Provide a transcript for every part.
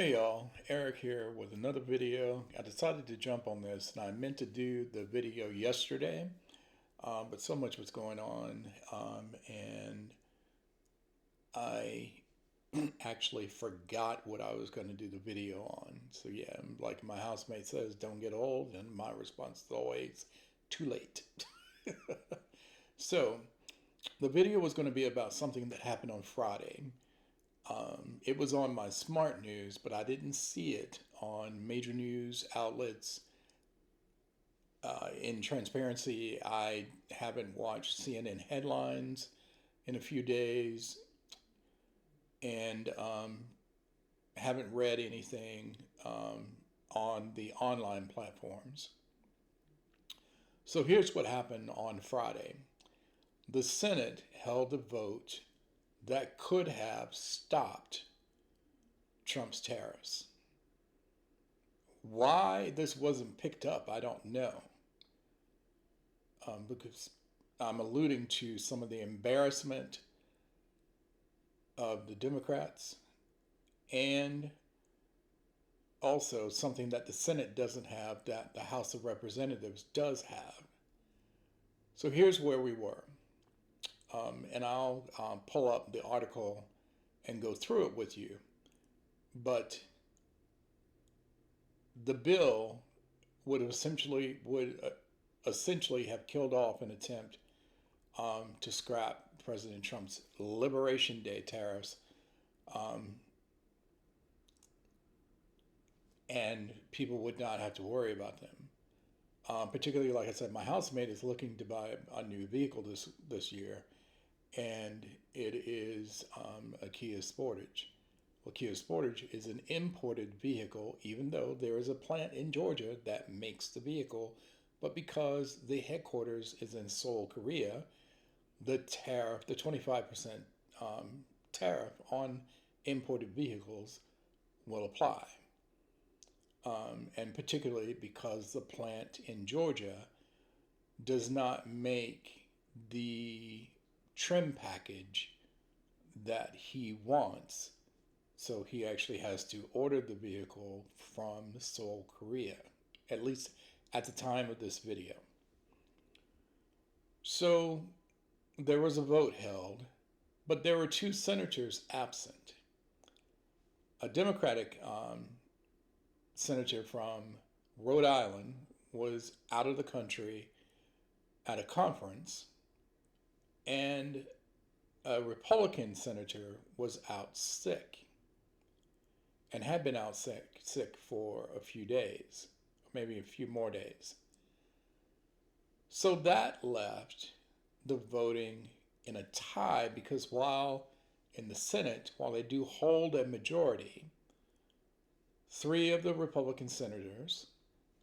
Hey y'all, Eric here with another video. I decided to jump on this and I meant to do the video yesterday, but so much was going on and I actually forgot what I was going to do the video on. So yeah, like my housemate says, don't get old, and my response is always too late. So the video was going to be about something that happened on Friday. It was on my smart news, but I didn't see it on major news outlets. In transparency, I haven't watched CNN headlines in a few days and haven't read anything on the online platforms. So here's what happened on Friday. The Senate held a vote that could have stopped Trump's tariffs. Why this wasn't picked up, I don't know. Because I'm alluding to some of the embarrassment of the Democrats and also something that the Senate doesn't have that the House of Representatives does have. So here's where we were. And I'll pull up the article and go through it with you. But the bill would essentially have killed off an attempt to scrap President Trump's Liberation Day tariffs, um, and people would not have to worry about them. Particularly, like I said, my housemate is looking to buy a new vehicle this year, and it is a Kia Sportage. Well, Kia Sportage is an imported vehicle, even though there is a plant in Georgia that makes the vehicle. But because the headquarters is in Seoul, Korea, the tariff, the 25% tariff on imported vehicles will apply. And particularly because the plant in Georgia does not make the trim package that he wants. So he actually has to order the vehicle from Seoul, Korea, at least at the time of this video. So there was a vote held, but there were two senators absent. A Democratic senator from Rhode Island was out of the country at a conference, and a Republican senator was out sick and had been out sick for a few days, maybe a few more days. So that left the voting in a tie because while in the Senate, while they do hold a majority, three of the Republican senators,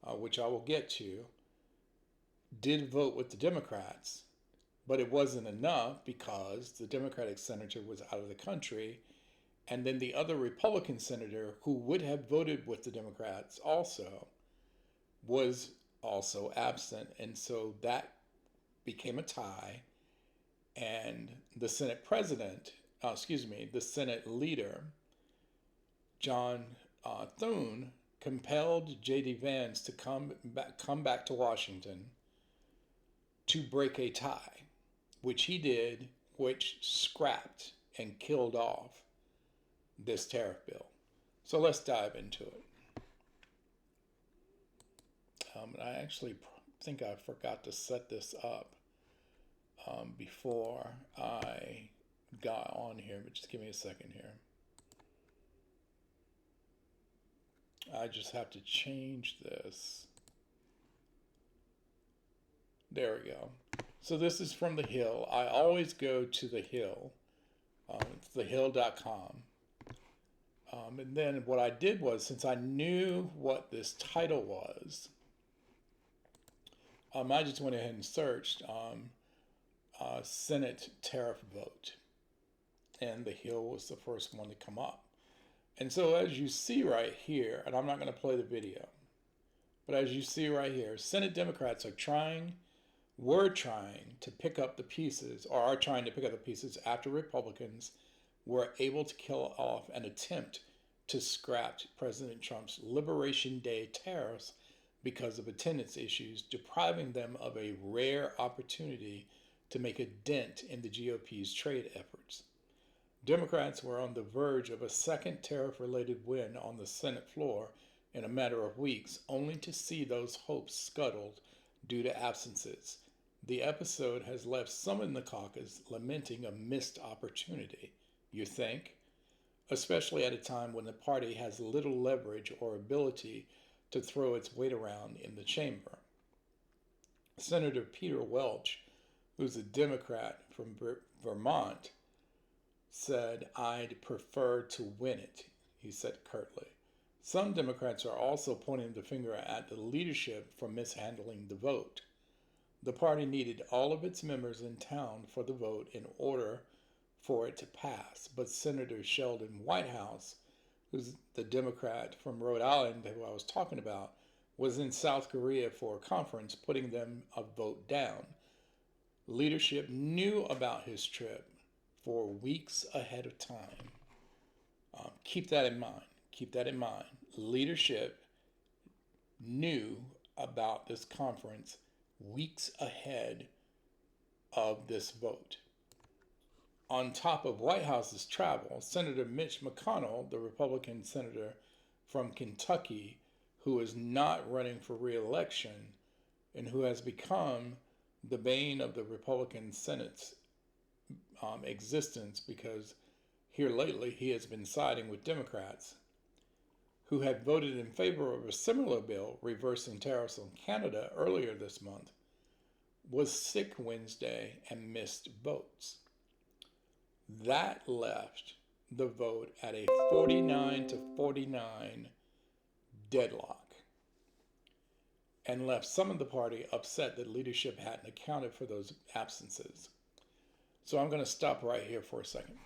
which I will get to, did vote with the Democrats, but it wasn't enough because the Democratic senator was out of the country, and then the other Republican senator who would have voted with the Democrats also was also absent, and so that became a tie, and the Senate president, the Senate leader, John Thune, compelled J.D. Vance to come back to Washington to break a tie, which he did, which scrapped and killed off this tariff bill. So let's dive into it. I actually think I forgot to set this up before I got on here, but just give me a second here. I just have to change this. There we go. So this is from The Hill. I always go to The Hill. It's thehill.com. And then what I did was, since I knew what this title was, I just went ahead and searched Senate tariff vote. And The Hill was the first one to come up. And so as you see right here, and I'm not going to play the video, but as you see right here, Senate Democrats were trying to pick up the pieces, or are trying to pick up the pieces after Republicans were able to kill off an attempt to scrap President Trump's Liberation Day tariffs because of attendance issues, depriving them of a rare opportunity to make a dent in the GOP's trade efforts. Democrats were on the verge of a second tariff related win on the Senate floor in a matter of weeks, only to see those hopes scuttled due to absences. The episode has left some in the caucus lamenting a missed opportunity. You think? Especially at a time when the party has little leverage or ability to throw its weight around in the chamber. Senator Peter Welch, who's a Democrat from Vermont, said, "I'd prefer to win it," he said curtly. Some Democrats are also pointing the finger at the leadership for mishandling the vote. The party needed all of its members in town for the vote in order for it to pass, but Senator Sheldon Whitehouse, who's the Democrat from Rhode Island who I was talking about, was in South Korea for a conference, putting them a vote down. Leadership knew about his trip for weeks ahead of time. Keep that in mind. Keep that in mind. Leadership knew about this conference weeks ahead of this vote. On top of White House's travel, Senator Mitch McConnell, the Republican senator from Kentucky, who is not running for re-election and who has become the bane of the Republican Senate's existence because here lately he has been siding with Democrats, who had voted in favor of a similar bill reversing tariffs on Canada earlier this month, was sick Wednesday and missed votes. That left the vote at a 49-49 deadlock and left some of the party upset that leadership hadn't accounted for those absences. So I'm going to stop right here for a second.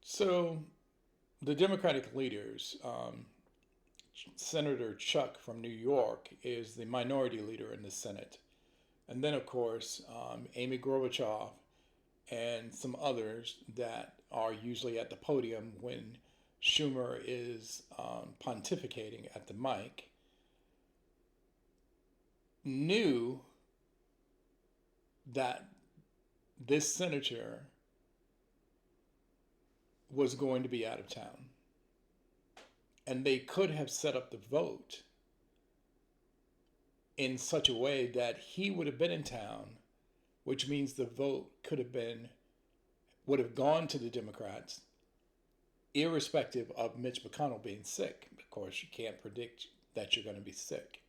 So the Democratic leaders, Senator Chuck from New York is the minority leader in the Senate. And then, of course, Amy Gorbachev and some others that are usually at the podium when Schumer is pontificating at the mic, knew that this senator was going to be out of town. And they could have set up the vote in such a way that he would have been in town, which means the vote would have gone to the Democrats, irrespective of Mitch McConnell being sick. Of course, you can't predict that you're going to be sick.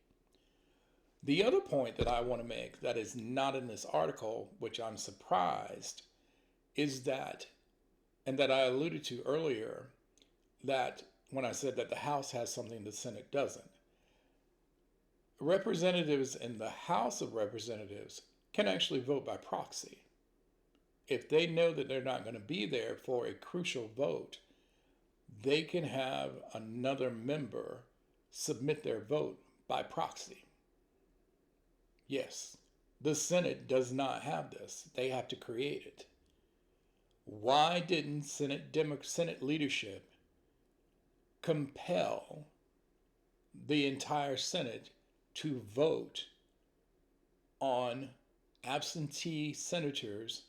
The other point that I want to make that is not in this article, which I'm surprised, is that, and that I alluded to earlier, that when I said that the House has something the Senate doesn't. Representatives in the House of Representatives can actually vote by proxy. If they know that they're not going to be there for a crucial vote, they can have another member submit their vote by proxy. Yes, the Senate does not have this. They have to create it. Why didn't Senate leadership compel the entire Senate to vote on absentee senators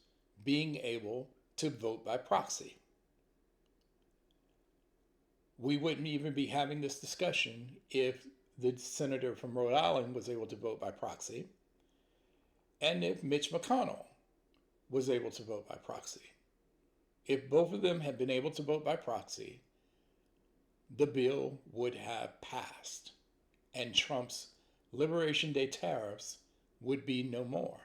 being able to vote by proxy? We wouldn't even be having this discussion if the senator from Rhode Island was able to vote by proxy and if Mitch McConnell was able to vote by proxy. If both of them had been able to vote by proxy, the bill would have passed and Trump's Liberation Day tariffs would be no more.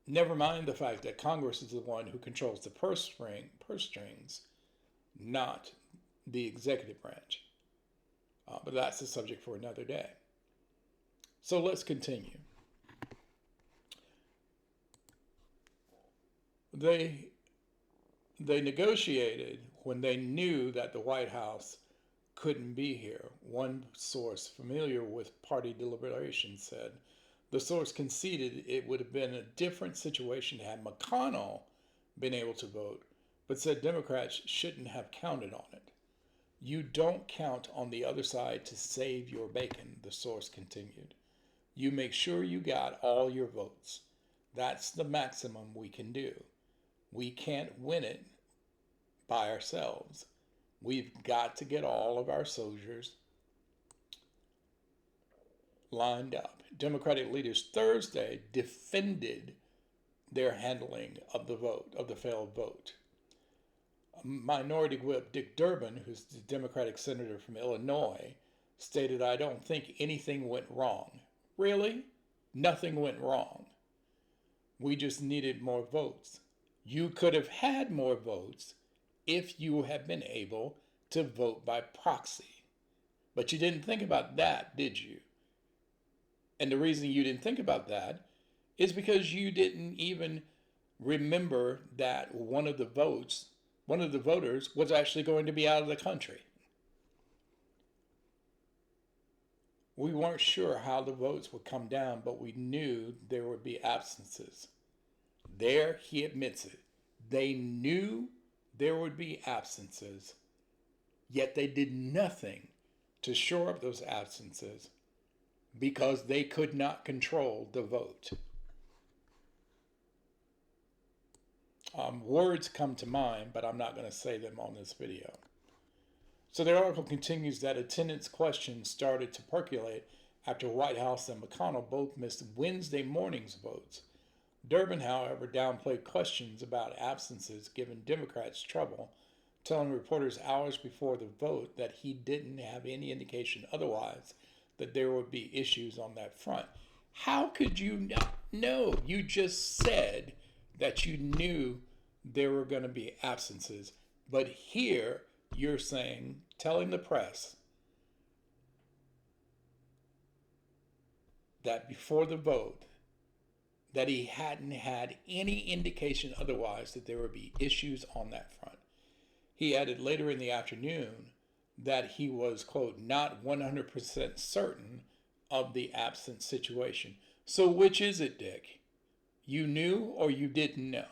Never mind the fact that Congress is the one who controls the purse strings, not the executive branch. But that's a subject for another day. So let's continue. They negotiated when they knew that the White House couldn't be here. One source familiar with party deliberations said The source conceded it would have been a different situation had McConnell been able to vote, but said Democrats shouldn't have counted on it. You don't count on the other side to save your bacon, the source continued. You make sure you got all your votes. That's the maximum we can do. We can't win it by ourselves. We've got to get all of our soldiers lined up. Democratic leaders Thursday defended their handling of the vote, of the failed vote. Minority Whip Dick Durbin, who's the Democratic senator from Illinois, stated, "I don't think anything went wrong." Really? Nothing went wrong. We just needed more votes. You could have had more votes if you had been able to vote by proxy. But you didn't think about that, did you? And the reason you didn't think about that is because you didn't even remember that one of the voters was actually going to be out of the country. We weren't sure how the votes would come down, but we knew there would be absences. There, he admits it. They knew there would be absences, yet they did nothing to shore up those absences because they could not control the vote. Words come to mind, but I'm not going to say them on this video. So the article continues that attendance questions started to percolate after White House and McConnell both missed Wednesday morning's votes. Durbin, however, downplayed questions about absences giving Democrats trouble, telling reporters hours before the vote that he didn't have any indication otherwise that there would be issues on that front. How could you not know? You just said that you knew there were going to be absences, but here you're saying, telling the press that before the vote, that he hadn't had any indication otherwise that there would be issues on that front. He added later in the afternoon that he was, quote, not 100% certain of the absence situation. So which is it, Dick? You knew or you didn't know?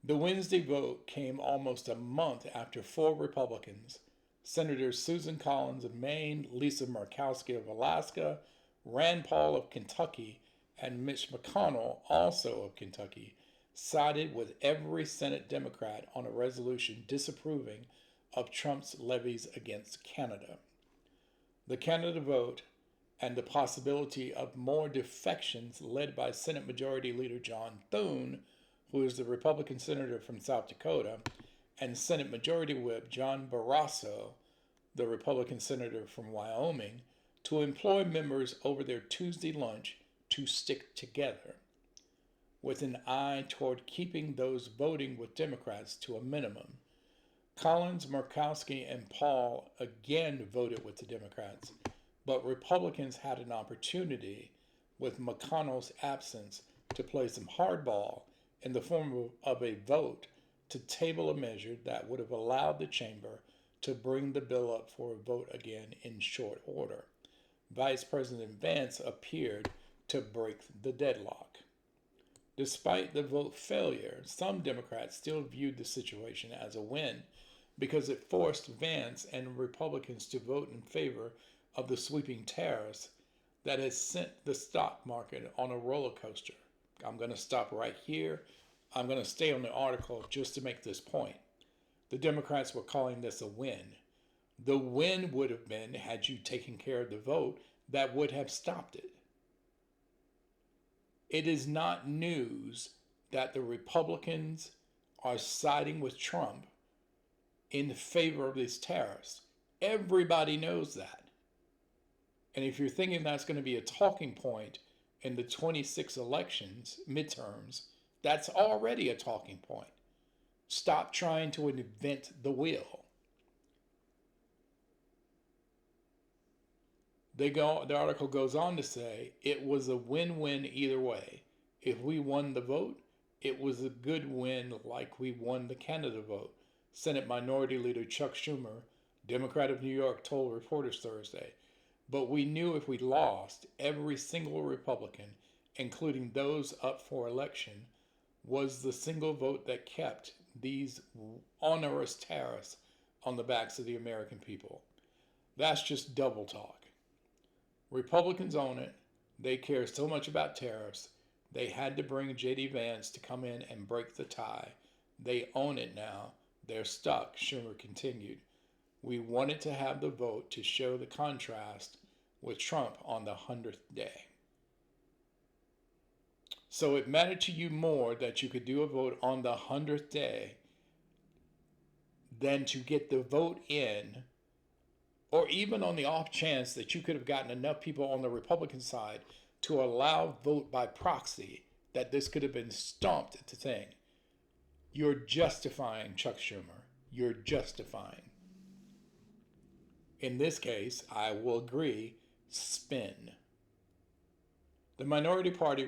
The Wednesday vote came almost a month after 4 Republicans, Senators Susan Collins of Maine, Lisa Murkowski of Alaska, Rand Paul of Kentucky, and Mitch McConnell, also of Kentucky, sided with every Senate Democrat on a resolution disapproving of Trump's levies against Canada. The Canada vote and the possibility of more defections led by Senate Majority Leader John Thune, who is the Republican senator from South Dakota, and Senate Majority Whip John Barrasso, the Republican senator from Wyoming, to employ members over their Tuesday lunch to stick together, with an eye toward keeping those voting with Democrats to a minimum. Collins, Murkowski, and Paul again voted with the Democrats, but Republicans had an opportunity, with McConnell's absence, to play some hardball in the form of a vote to table a measure that would have allowed the chamber to bring the bill up for a vote again in short order. Vice President Vance appeared to break the deadlock. Despite the vote failure, some Democrats still viewed the situation as a win because it forced Vance and Republicans to vote in favor of the sweeping tariffs that has sent the stock market on a roller coaster. I'm going to stop right here. I'm going to stay on the article just to make this point. The Democrats were calling this a win. The win would have been, had you taken care of the vote, that would have stopped it. It is not news that the Republicans are siding with Trump in favor of these tariffs. Everybody knows that. And if you're thinking that's going to be a talking point in the 26 elections, midterms, that's already a talking point. Stop trying to invent the wheel. The article goes on to say it was a win-win either way. If we won the vote, it was a good win like we won the Canada vote, Senate Minority Leader Chuck Schumer, Democrat of New York, told reporters Thursday. But we knew if we lost, every single Republican, including those up for election, was the single vote that kept these onerous tariffs on the backs of the American people. That's just double talk. Republicans own it. They care so much about tariffs. They had to bring J.D. Vance to come in and break the tie. They own it now. They're stuck, Schumer continued. We wanted to have the vote to show the contrast with Trump on the 100th day. So it mattered to you more that you could do a vote on the 100th day than to get the vote in, or even on the off chance that you could have gotten enough people on the Republican side to allow vote by proxy that this could have been stomped at the thing. You're justifying Chuck Schumer. You're justifying. In this case, I will agree, spin. The minority party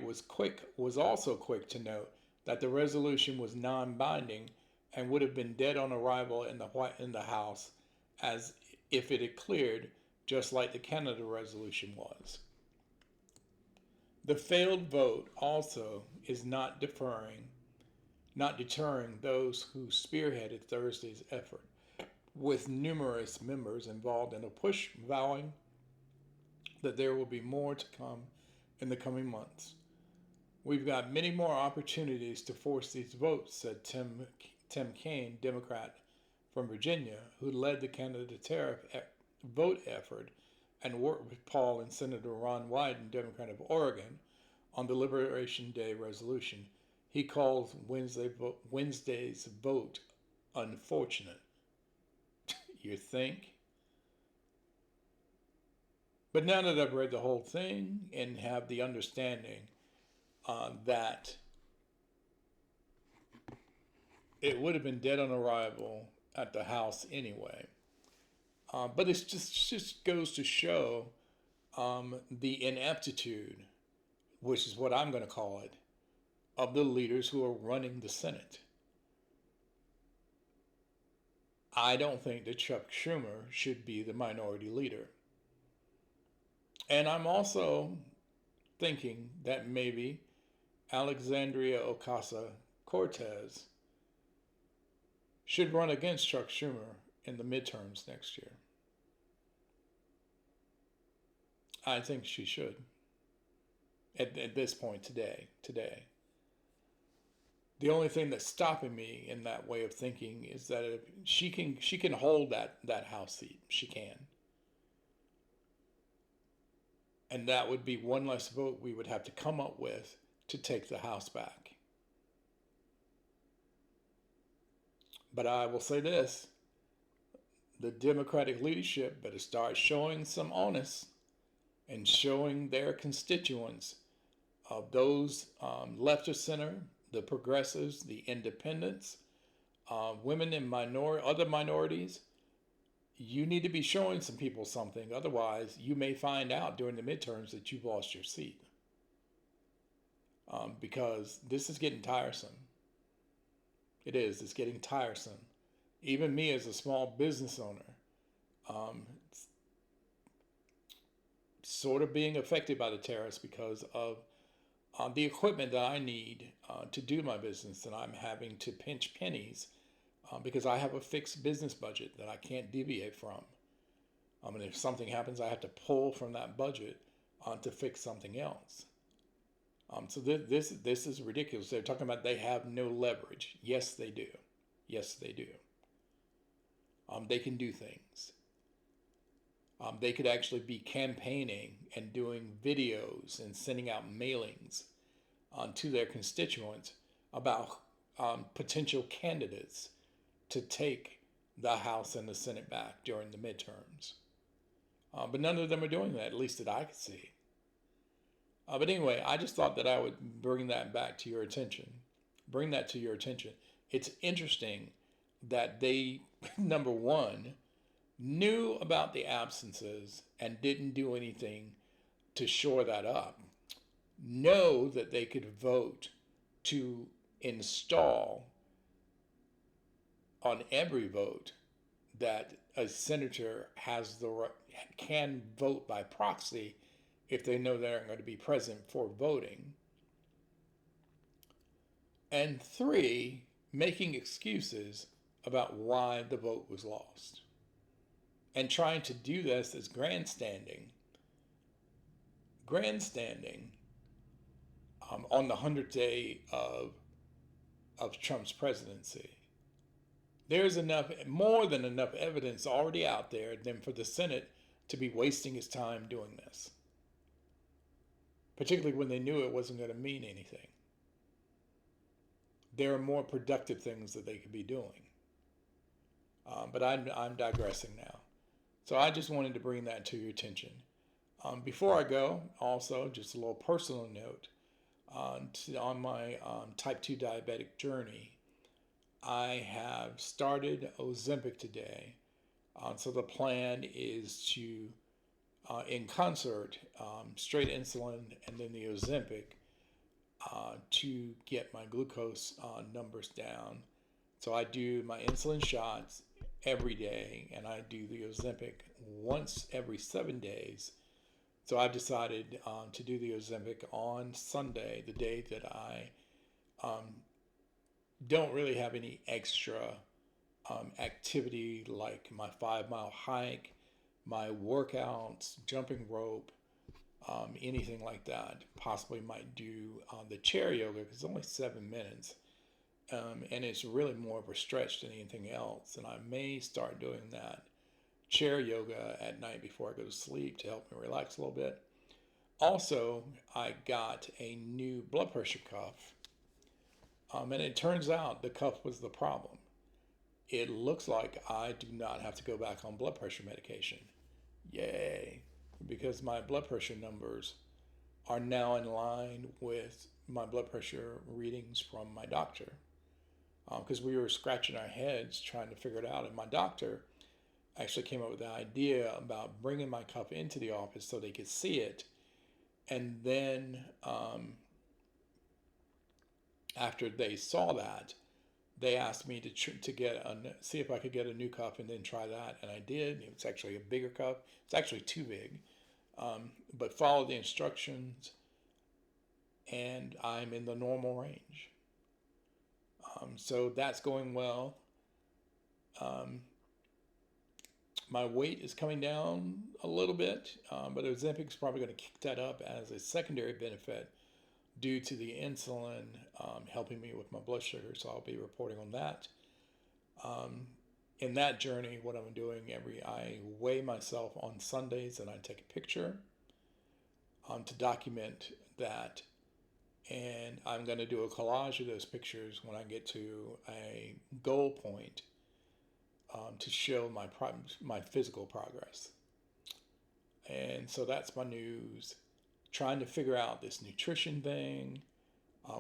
was also quick to note that the resolution was non-binding and would have been dead on arrival in the House as if it had cleared, just like the Canada resolution was. The failed vote also is not deterring those who spearheaded Thursday's effort, with numerous members involved in a push vowing that there will be more to come in the coming months. We've got many more opportunities to force these votes, said Tim Kaine, Democrat from Virginia, who led the Canada tariff vote effort and worked with Paul and Senator Ron Wyden, Democrat of Oregon, on the Liberation Day resolution. He calls Wednesday's vote unfortunate. You think? But now that I've read the whole thing and have the understanding that it would have been dead on arrival at the House anyway. But it just goes to show the ineptitude, which is what I'm going to call it, of the leaders who are running the Senate. I don't think that Chuck Schumer should be the minority leader. And I'm also thinking that maybe Alexandria Ocasio-Cortez should run against Chuck Schumer in the midterms next year. I think she should. At this point today. The only thing that's stopping me in that way of thinking is that if she can hold that House seat. She can. And that would be one less vote we would have to come up with to take the House back. But I will say this, the Democratic leadership better start showing some onus and showing their constituents of those left of center, the progressives, the independents, women and other minorities. You need to be showing some people something. Otherwise, you may find out during the midterms that you've lost your seat. Because this is getting tiresome. It is. It's getting tiresome. Even me as a small business owner, sort of being affected by the tariffs because of the equipment that I need to do my business, and I'm having to pinch pennies because I have a fixed business budget that I can't deviate from. And if something happens, I have to pull from that budget to fix something else. So this is ridiculous. They're talking about they have no leverage. Yes, they do. Yes, they do. They can do things. They could actually be campaigning and doing videos and sending out mailings to their constituents about potential candidates to take the House and the Senate back during the midterms. But none of them are doing that, at least that I could see. But anyway, I just thought that I would bring that back to your attention. Bring that to your attention. It's interesting that they, number one, knew about the absences and didn't do anything to shore that up. Know that they could vote to install on every vote that a senator has can vote by proxy if they know they're going to be present for voting. And three, making excuses about why the vote was lost. And trying to do this as grandstanding on the 100th day of Trump's presidency. There's more than enough evidence already out there than for the Senate to be wasting its time doing this, particularly when they knew it wasn't going to mean anything. There are more productive things that they could be doing. But I'm digressing now. So I just wanted to bring that to your attention. Before I go, also, just a little personal note. On my type 2 diabetic journey, I have started Ozempic today. So the plan is to, in concert, straight insulin and then the Ozempic to get my glucose numbers down. So I do my insulin shots every day, and I do the Ozempic once every 7 days. So I've decided to do the Ozempic on Sunday, the day that I don't really have any extra activity like my 5 mile hike, my workouts, jumping rope, anything like that. Possibly might do the chair yoga because it's only 7 minutes. And it's really more of a stretch than anything else. And I may start doing that chair yoga at night before I go to sleep to help me relax a little bit. Also, I got a new blood pressure cuff. And it turns out the cuff was the problem. It looks like I do not have to go back on blood pressure medication. Yay! Because my blood pressure numbers are now in line with my blood pressure readings from my doctor. Because we were scratching our heads trying to figure it out. And my doctor actually came up with the idea about bringing my cuff into the office so they could see it. And then after they saw that, they asked me to see if I could get a new cuff and then try that. And I did. It's actually a bigger cuff. It's actually too big. But follow the instructions and I'm in the normal range. So that's going well. My weight is coming down a little bit, but Ozempic is probably going to kick that up as a secondary benefit due to the insulin helping me with my blood sugar. So I'll be reporting on that. In that journey, what I'm doing I weigh myself on Sundays and I take a picture to document that. And I'm going to do a collage of those pictures when I get to a goal point to show my physical progress. And so that's my news. Trying to figure out this nutrition thing,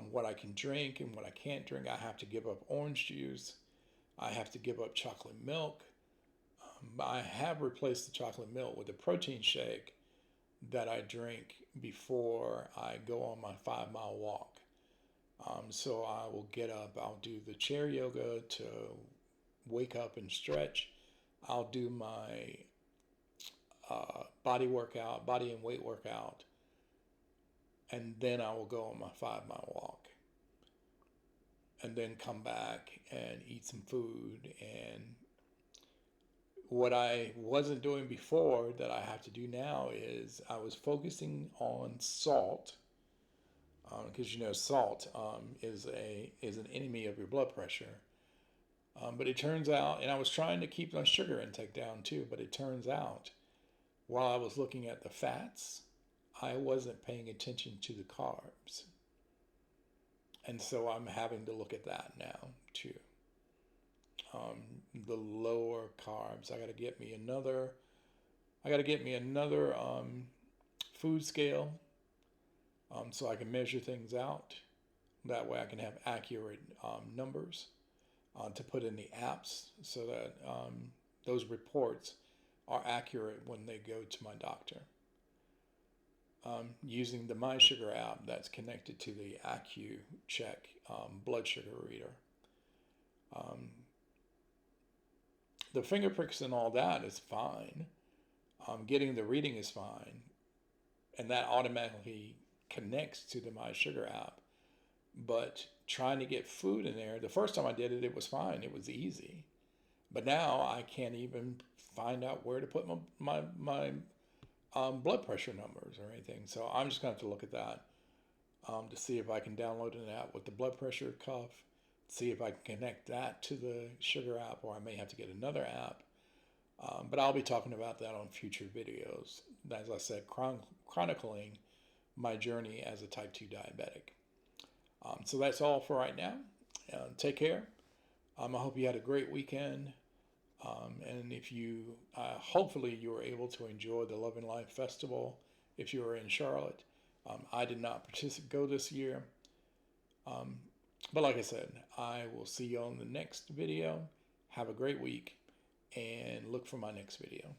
what I can drink and what I can't drink. I have to give up orange juice. I have to give up chocolate milk. I have replaced the chocolate milk with a protein shake that I drink before I go on my 5 mile walk. So I will get up, I'll do the chair yoga to wake up and stretch. I'll do my body and weight workout, and then I will go on my 5 mile walk. And then come back and eat some food. And what I wasn't doing before that I have to do now is I was focusing on salt, because salt is an enemy of your blood pressure. But it turns out, and I was trying to keep my sugar intake down too, but it turns out while I was looking at the fats, I wasn't paying attention to the carbs. And so I'm having to look at that now too. The lower carbs. I got to get me another food scale so I can measure things out. That way I can have accurate numbers to put in the apps so that those reports are accurate when they go to my doctor. Using the My Sugar app that's connected to the AccuCheck blood sugar reader. The finger pricks and all that is fine. Getting the reading is fine, and that automatically connects to the My Sugar app. But trying to get food in there, the first time I did it, it was fine. It was easy. But now I can't even find out where to put my blood pressure numbers or anything. So I'm just going to have to look at that to see if I can download an app with the blood pressure cuff, see if I can connect that to the sugar app, or I may have to get another app. But I'll be talking about that on future videos. As I said, chronicling my journey as a type 2 diabetic. So that's all for right now. Take care. I hope you had a great weekend. And if you, hopefully you were able to enjoy the Love and Life Festival if you were in Charlotte. I did not go this year. But like I said, I will see you on the next video. Have a great week and look for my next video.